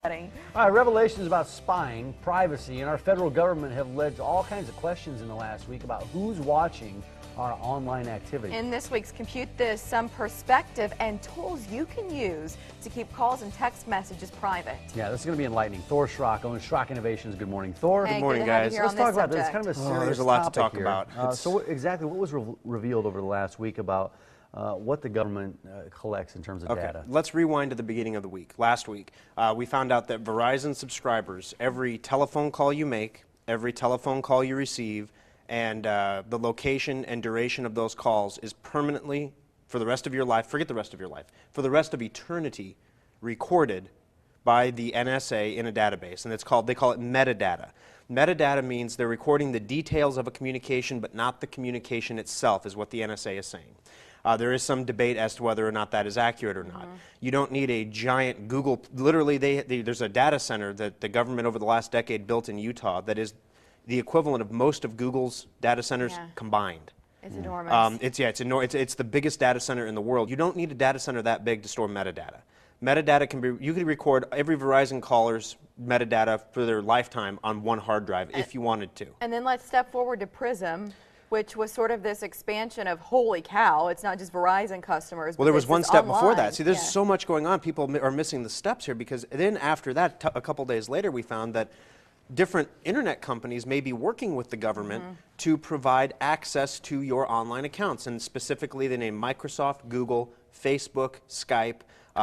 All right, revelations about spying, privacy, and our federal government have led to all kinds of questions in the last week about who's watching our online activity. In this week's Compute This, some perspective and tools you can use to keep calls and text messages private. Yeah, this is going to be enlightening. Thor Schrock owns Schrock Innovations. Good morning, Thor. Hey, good morning, guys. Let's talk about this. It's kind of a serious there's a lot to talk here. about. So exactly what was revealed over the last week about what the government collects in terms of data? Let's rewind to the beginning of the week. Last week, we found out that Verizon subscribers, every telephone call you make, every telephone call you receive, and the location and duration of those calls is permanently, for the rest of your life, forget the rest of your life, for the rest of eternity, recorded by the NSA in a database, and they call it metadata. Metadata means they're recording the details of a communication, but not the communication itself, is what the NSA is saying. There is some debate as to whether or not that is accurate or not. You don't need a giant Google, literally there's a data center that the government over the last decade built in Utah that is the equivalent of most of Google's data centers combined. It's enormous. It's the biggest data center in the world. You don't need a data center that big to store metadata. Metadata can be, you could record every Verizon caller's metadata for their lifetime on one hard drive if you wanted to. And then let's step forward to Prism, which was sort of this expansion of, holy cow, it's not just Verizon customers. Well, there was one step before online. that. See, there's so much going on. People are missing the steps here, because then after that, a couple days later, we found that different internet companies may be working with the government to provide access to your online accounts. And specifically, they name Microsoft, Google, Facebook, Skype,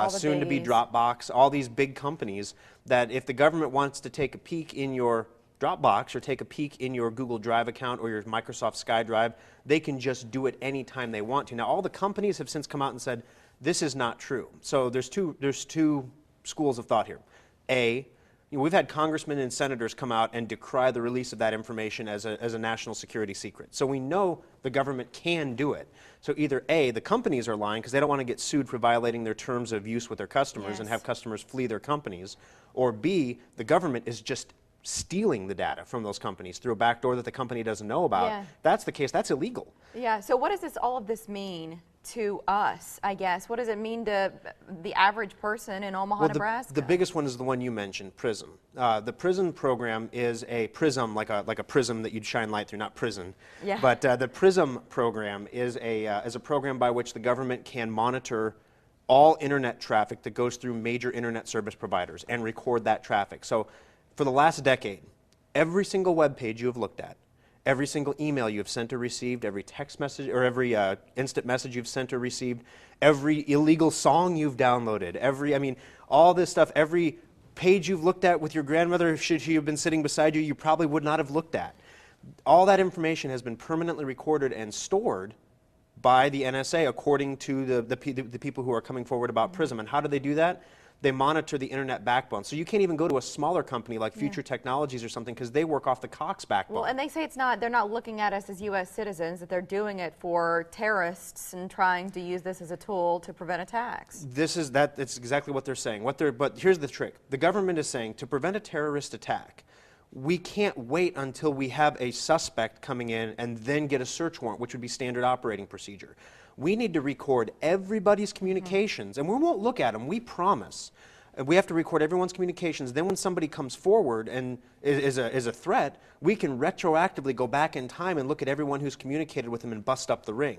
soon to be Dropbox, all these big companies that if the government wants to take a peek in your Dropbox or take a peek in your Google Drive account or your Microsoft SkyDrive, they can just do it anytime they want to. Now, all the companies have since come out and said, this is not true. So there's two schools of thought here. We've had congressmen and senators come out and decry the release of that information as a national security secret. So we know the government can do it. So either A, the companies are lying because they don't want to get sued for violating their terms of use with their customers and have customers flee their companies, or B, the government is just stealing the data from those companies through a backdoor that the company doesn't know about. If that's the case, that's illegal. Yeah, so what does all of this mean to us, I guess? What does it mean to the average person in Omaha, Nebraska? The biggest one is the one you mentioned, PRISM. The PRISM program is a prism, like a prism that you'd shine light through, not prison. Yeah. But the PRISM program is a program by which the government can monitor all internet traffic that goes through major internet service providers and record that traffic. So for the last decade, every single web page you have looked at, every single email you have sent or received, every text message or every instant message you've sent or received, every illegal song you've downloaded, all this stuff, every page you've looked at with your grandmother, should she have been sitting beside you, you probably would not have looked at. All that information has been permanently recorded and stored by the NSA according to the people who are coming forward about PRISM. And how do they do that? They monitor the internet backbone. So you can't even go to a smaller company like Future Technologies or something because they work off the Cox backbone. Well, and they say they're not looking at us as U.S. citizens, that they're doing it for terrorists and trying to use this as a tool to prevent attacks. That's exactly what they're saying. But here's the trick. The government is saying to prevent a terrorist attack, we can't wait until we have a suspect coming in and then get a search warrant, which would be standard operating procedure. We need to record everybody's communications, and we won't look at them, we promise. We have to record everyone's communications. Then when somebody comes forward and is a threat, we can retroactively go back in time and look at everyone who's communicated with them and bust up the ring.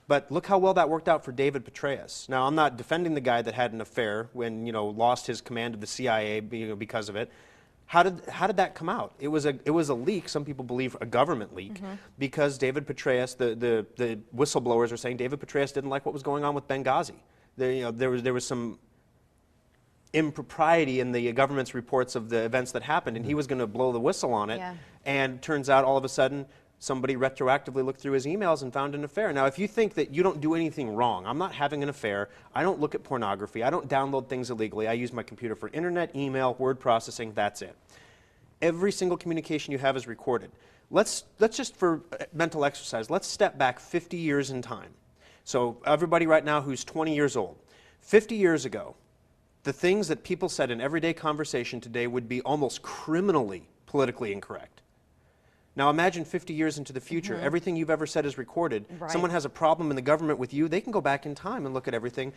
But look how well that worked out for David Petraeus. Now, I'm not defending the guy that had an affair when, lost his command of the CIA because of it. How did that come out? It was a leak. Some people believe a government leak, because David Petraeus, the whistleblowers are saying David Petraeus didn't like what was going on with Benghazi. There was some impropriety in the government's reports of the events that happened, and he was going to blow the whistle on it. And turns out all of a sudden somebody retroactively looked through his emails and found an affair. Now, if you think that you don't do anything wrong, I'm not having an affair, I don't look at pornography, I don't download things illegally, I use my computer for internet, email, word processing, that's it. Every single communication you have is recorded. Let's just, for mental exercise, let's step back 50 years in time. So everybody right now who's 20 years old, 50 years ago, the things that people said in everyday conversation today would be almost criminally politically incorrect. Now imagine 50 years into the future, everything you've ever said is recorded. Someone has a problem in the government with you, they can go back in time and look at everything.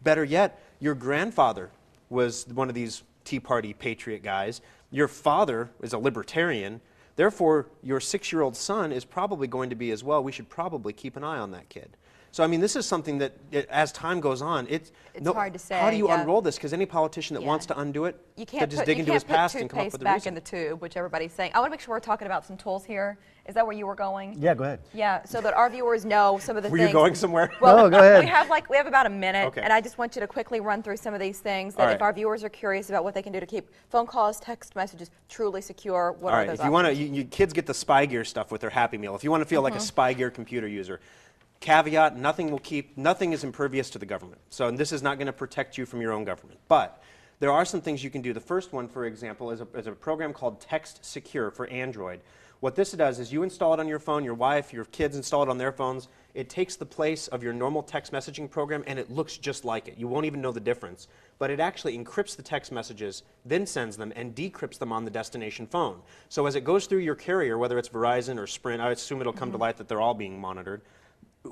Better yet, your grandfather was one of these Tea Party patriot guys. Your father is a libertarian. Therefore, your 6-year-old son is probably going to be as well. We should probably keep an eye on that kid. So, I mean, this is something that, as time goes on, it's hard to say. How do you yeah. unroll this? Because any politician that wants to undo it, you can't just dig into his past and come up with a back reason. in the tube, which everybody's saying. I want to make sure we're talking about some tools here. Is that where you were going? Yeah, go ahead. Yeah, so that our viewers know some of the Were things. you going somewhere? Well, no, go ahead. We have about a minute, Okay. and I just want you to quickly run through some of these things that if our viewers are curious about what they can do to keep phone calls, text messages truly secure, what are those If you want to, options? you kids get the Spy Gear stuff with their Happy Meal. If you want to feel like a Spy Gear computer user, caveat: nothing is impervious to the government. So this is not going to protect you from your own government. But there are some things you can do. The first one, for example, is a program called Text Secure for Android. What this does is you install it on your phone, your wife, your kids install it on their phones. It takes the place of your normal text messaging program, and it looks just like it. You won't even know the difference. But it actually encrypts the text messages, then sends them, and decrypts them on the destination phone. So as it goes through your carrier, whether it's Verizon or Sprint, I assume it'll come to light that they're all being monitored.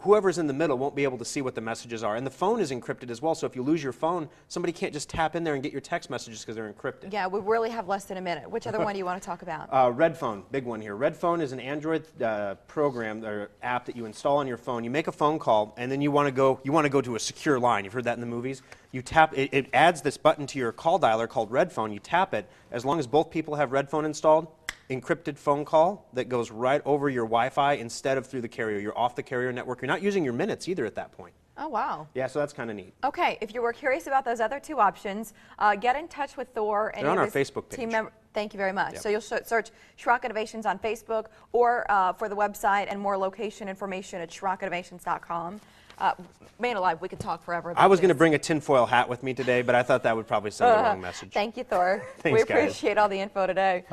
Whoever's in the middle won't be able to see what the messages are. And the phone is encrypted as well, so if you lose your phone, somebody can't just tap in there and get your text messages because they're encrypted. Yeah, we really have less than a minute. Which other one do you want to talk about? Redphone, big one here. Redphone is an Android program or app that you install on your phone. You make a phone call, and then you want to go to a secure line. You've heard that in the movies. You tap it adds this button to your call dialer called Redphone. You tap it. As long as both people have Redphone installed, encrypted phone call that goes right over your Wi-Fi instead of through the carrier. You're off the carrier network. You're not using your minutes either at that point. Oh, wow. Yeah, so that's kind of neat. Okay, if you were curious about those other two options, get in touch with Thor. They're on our Facebook page. Thank you very much. Yep. So you'll search Schrock Innovations on Facebook or for the website and more location information at SchrockInnovations.com. Man alive, we could talk forever about I was this. going to bring a tinfoil hat with me today, but I thought that would probably send the wrong message. Thank you, Thor. Thanks, We guys. appreciate all the info today.